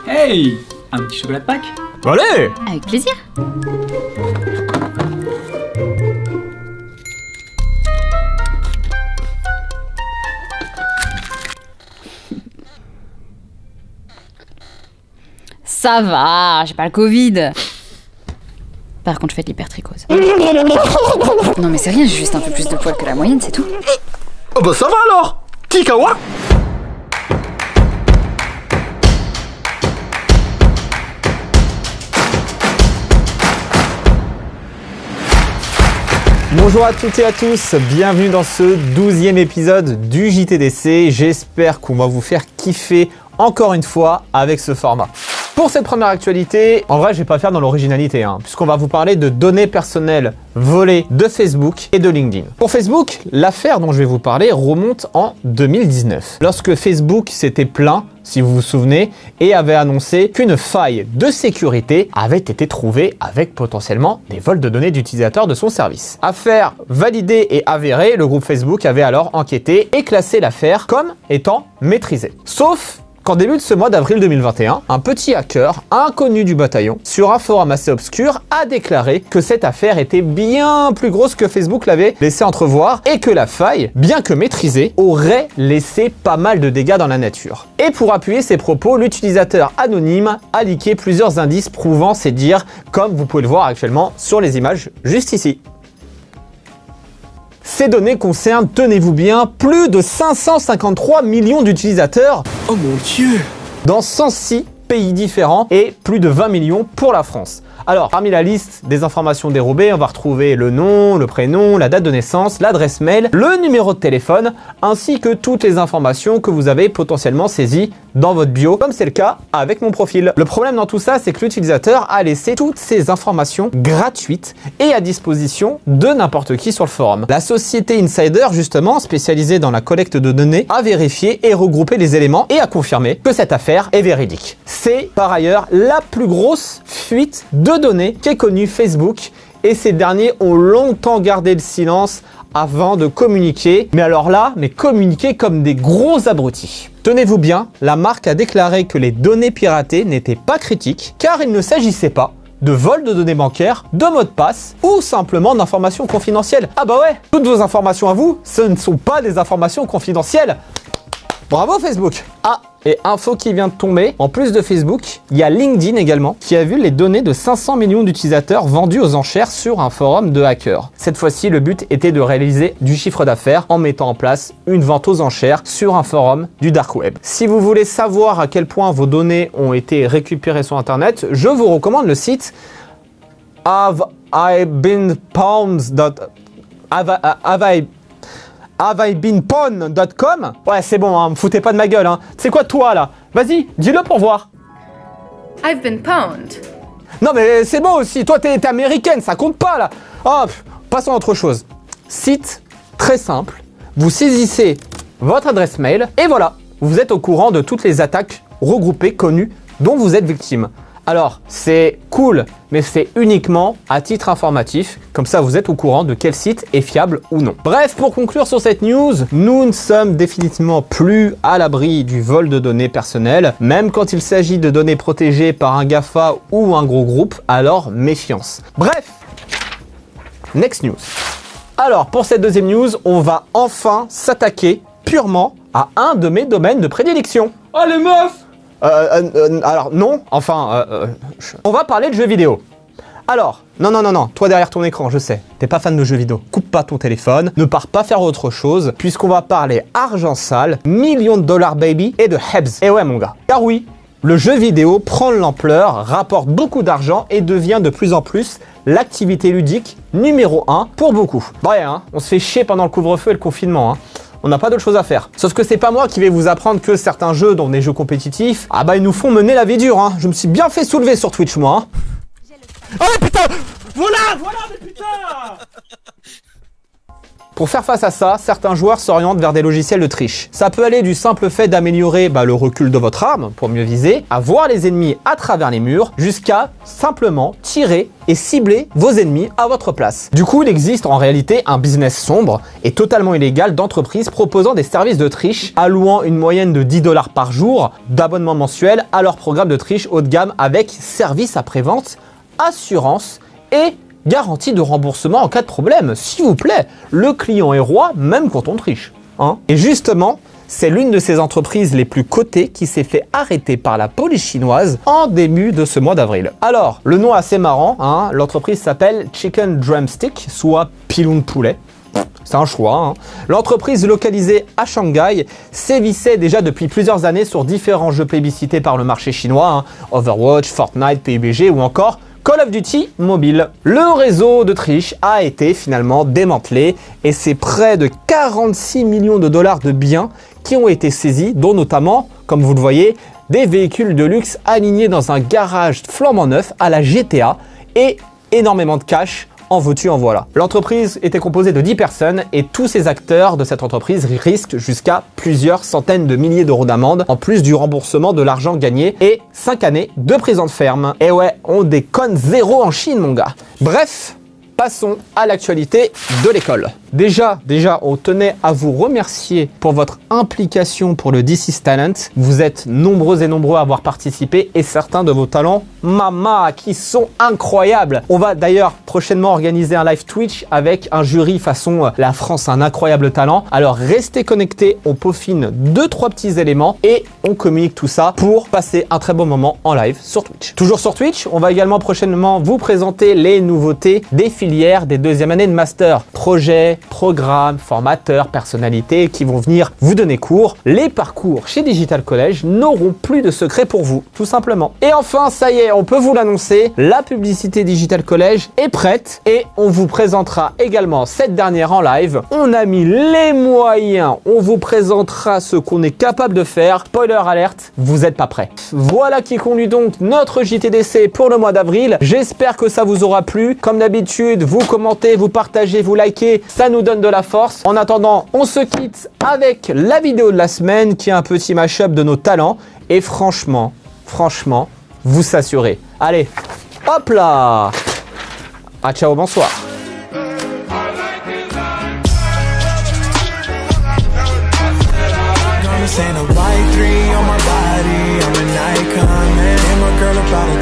Hey, un petit chocolat de Pâques? Allez! Avec plaisir. Ça va, j'ai pas le Covid. Par contre, je fais de l'hypertrichose. Non mais c'est rien, j'ai juste un peu plus de poils que la moyenne, c'est tout. Oh bah ça va alors! Kikawa! Bonjour à toutes et à tous, bienvenue dans ce 12e épisode du JTDC. J'espère qu'on va vous faire kiffer encore une fois avec ce format. Pour cette première actualité, en vrai je vais pas faire dans l'originalité, puisqu'on va vous parler de données personnelles volées de Facebook et de LinkedIn. Pour Facebook, l'affaire dont je vais vous parler remonte en 2019, lorsque Facebook s'était plaint, si vous vous souvenez, et avait annoncé qu'une faille de sécurité avait été trouvée avec potentiellement des vols de données d'utilisateurs de son service. Affaire validée et avérée, le groupe Facebook avait alors enquêté et classé l'affaire comme étant maîtrisée. Sauf qu'en début de ce mois d'avril 2021, un petit hacker inconnu du bataillon, sur un forum assez obscur, a déclaré que cette affaire était bien plus grosse que Facebook l'avait laissé entrevoir et que la faille, bien que maîtrisée, aurait laissé pas mal de dégâts dans la nature. Et pour appuyer ses propos, l'utilisateur anonyme a leaké plusieurs indices prouvant ses dires, comme vous pouvez le voir actuellement sur les images juste ici. Ces données concernent, tenez-vous bien, plus de 553 millions d'utilisateurs. Oh mon Dieu! Dans 106 pays différents et plus de 20 millions pour la France. Alors, parmi la liste des informations dérobées, on va retrouver le nom, le prénom, la date de naissance, l'adresse mail, le numéro de téléphone, ainsi que toutes les informations que vous avez potentiellement saisies dans votre bio, comme c'est le cas avec mon profil. Le problème dans tout ça, c'est que l'utilisateur a laissé toutes ces informations gratuites et à disposition de n'importe qui sur le forum. La société Insider, justement, spécialisée dans la collecte de données, a vérifié et regroupé les éléments et a confirmé que cette affaire est véridique. C'est par ailleurs la plus grosse fuite de données qu'ait connue Facebook et ces derniers ont longtemps gardé le silence avant de communiquer. Mais alors là, communiquer comme des gros abrutis. Tenez-vous bien, la marque a déclaré que les données piratées n'étaient pas critiques car il ne s'agissait pas de vol de données bancaires, de mots de passe ou simplement d'informations confidentielles. Ah bah ouais, toutes vos informations à vous, ce ne sont pas des informations confidentielles. Bravo Facebook! Ah, et info qui vient de tomber, en plus de Facebook, il y a LinkedIn également, qui a vu les données de 500 millions d'utilisateurs vendus aux enchères sur un forum de hackers. Cette fois-ci, le but était de réaliser du chiffre d'affaires en mettant en place une vente aux enchères sur un forum du dark web. Si vous voulez savoir à quel point vos données ont été récupérées sur Internet, je vous recommande le site HaveIBeenPwned.com. Ouais, c'est bon, me foutez pas de ma gueule. C'est quoi toi là? Vas-y, dis-le pour voir. I've been pwned. Non mais c'est bon aussi, toi t'es américaine, ça compte pas là. Oh, passons à autre chose. Site très simple, vous saisissez votre adresse mail et voilà, vous êtes au courant de toutes les attaques regroupées, connues, dont vous êtes victime. Alors, c'est cool, mais c'est uniquement à titre informatif. Comme ça, vous êtes au courant de quel site est fiable ou non. Bref, pour conclure sur cette news, nous ne sommes définitivement plus à l'abri du vol de données personnelles. Même quand il s'agit de données protégées par un GAFA ou un gros groupe, alors méfiance. Bref, next news. Alors, pour cette deuxième news, on va enfin s'attaquer purement à un de mes domaines de prédilection. Oh les meufs! Alors non, enfin, on va parler de jeux vidéo. Alors, non, toi derrière ton écran, je sais, t'es pas fan de jeux vidéo. Coupe pas ton téléphone, ne pars pas faire autre chose, puisqu'on va parler argent sale, millions de dollars baby et de hebs. Et ouais mon gars, car oui, le jeu vidéo prend de l'ampleur, rapporte beaucoup d'argent et devient de plus en plus l'activité ludique numéro 1 pour beaucoup. Ouais, on se fait chier pendant le couvre-feu et le confinement, On n'a pas d'autre chose à faire. Sauf que c'est pas moi qui vais vous apprendre que certains jeux, dont des jeux compétitifs, ah bah ils nous font mener la vie dure, Je me suis bien fait soulever sur Twitch, moi, Oh mais putain! Voilà, mais putain! Pour faire face à ça, certains joueurs s'orientent vers des logiciels de triche. Ça peut aller du simple fait d'améliorer le recul de votre arme pour mieux viser, à voir les ennemis à travers les murs, jusqu'à simplement tirer et cibler vos ennemis à votre place. Du coup, il existe en réalité un business sombre et totalement illégal d'entreprises proposant des services de triche, allouant une moyenne de 10 $ par jour d'abonnement mensuel à leur programme de triche haut de gamme avec service après-vente, assurance et garantie de remboursement en cas de problème. S'il vous plaît, le client est roi même quand on triche. Et justement, c'est l'une de ces entreprises les plus cotées qui s'est fait arrêter par la police chinoise en début de ce mois d'avril. Alors, le nom est assez marrant, l'entreprise s'appelle Chicken Drumstick, soit pilon de poulet. C'est un choix. L'entreprise localisée à Shanghai sévissait déjà depuis plusieurs années sur différents jeux plébiscités par le marché chinois, Overwatch, Fortnite, PUBG ou encore Call of Duty mobile. Le réseau de triche a été finalement démantelé et c'est près de 46 millions de dollars de biens qui ont été saisis, dont notamment, comme vous le voyez, des véhicules de luxe alignés dans un garage flambant neuf à la GTA et énormément de cash. En veux-tu, en voilà. L'entreprise était composée de 10 personnes et tous ces acteurs de cette entreprise risquent jusqu'à plusieurs centaines de milliers d'euros d'amende, en plus du remboursement de l'argent gagné et 5 années de prison ferme. Et ouais, on déconne zéro en Chine, mon gars. Bref, passons à l'actualité de l'école. Déjà, on tenait à vous remercier pour votre implication pour le This is Talent. Vous êtes nombreux et nombreux à avoir participé et certains de vos talents, qui sont incroyables. On va d'ailleurs prochainement organiser un live Twitch avec un jury façon la France a un incroyable talent. Alors restez connectés, on peaufine 2-3 petits éléments et on communique tout ça pour passer un très bon moment en live sur Twitch. Toujours sur Twitch, on va également prochainement vous présenter les nouveautés des filières des deuxième années de master. Projets, programmes, formateurs, personnalités qui vont venir vous donner cours. Les parcours chez Digital College n'auront plus de secret pour vous, tout simplement. Et enfin, ça y est, on peut vous l'annoncer, la publicité Digital College est prête et on vous présentera également cette dernière en live. On a mis les moyens, on vous présentera ce qu'on est capable de faire. Spoiler alerte, vous n'êtes pas prêts. Voilà qui conclut donc notre JTDC pour le mois d'avril. J'espère que ça vous aura plu. Comme d'habitude, vous commentez, vous partagez, vous likez, ça nous donne de la force. En attendant, on se quitte avec la vidéo de la semaine qui est un petit mash-up de nos talents. Et franchement, vous s'assurez. Allez, hop là! Ah, ciao, bonsoir. Saying a white 3 on my body, I'm an icon, man. And my girl about